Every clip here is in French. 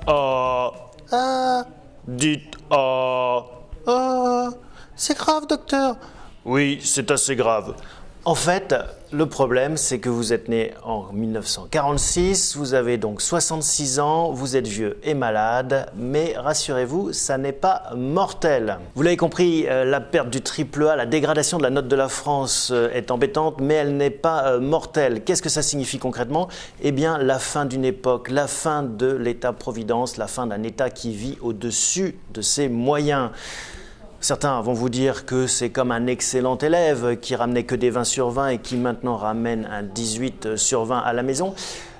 A. Ah, Dites A. ah, c'est grave, docteur. Oui, c'est assez grave. En fait, le problème, c'est que vous êtes né en 1946, vous avez donc 66 ans, vous êtes vieux et malade, mais rassurez-vous, ça n'est pas mortel. Vous l'avez compris, la perte du triple A, la dégradation de la note de la France est embêtante, mais elle n'est pas mortelle. Qu'est-ce que ça signifie concrètement? Eh bien, la fin d'une époque, la fin de l'État-providence, la fin d'un État qui vit au-dessus de ses moyens. Certains vont vous dire que c'est comme un excellent élève qui ramenait que des 20 sur 20 et qui maintenant ramène un 18 sur 20 à la maison.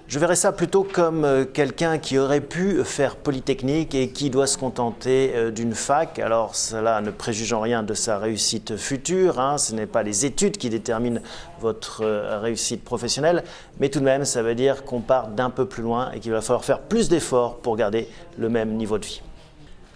Je verrais ça plutôt comme quelqu'un qui aurait pu faire Polytechnique et qui doit se contenter d'une fac. Alors cela ne préjuge en rien de sa réussite future, hein. Ce n'est pas les études qui déterminent votre réussite professionnelle, mais tout de même ça veut dire qu'on part d'un peu plus loin et qu'il va falloir faire plus d'efforts pour garder le même niveau de vie.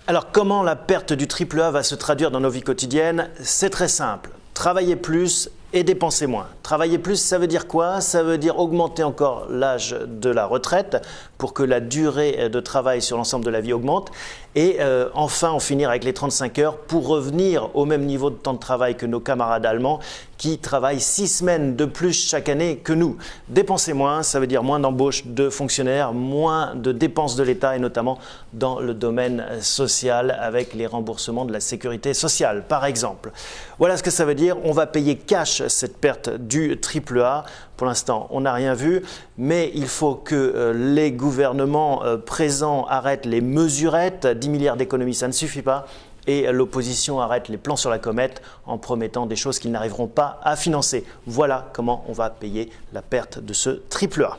Alors comment la perte du triple A va se traduire dans nos vies quotidiennes? C'est très simple, travailler plus et dépenser moins. Travailler plus, ça veut dire quoi? Ça veut dire augmenter encore l'âge de la retraite pour que la durée de travail sur l'ensemble de la vie augmente et enfin en finir avec les 35 heures pour revenir au même niveau de temps de travail que nos camarades allemands qui travaillent 6 semaines de plus chaque année que nous. Dépenser moins, ça veut dire moins d'embauches de fonctionnaires, moins de dépenses de l'État et notamment dans le domaine social avec les remboursements de la sécurité sociale par exemple. Voilà ce que ça veut dire, on va payer cash cette perte du triple A. Pour l'instant, on n'a rien vu, mais il faut que les gouvernements présents arrêtent les mesurettes. 10 milliards d'économies, ça ne suffit pas. Et l'opposition arrête les plans sur la comète en promettant des choses qu'ils n'arriveront pas à financer. Voilà comment on va payer la perte de ce triple A.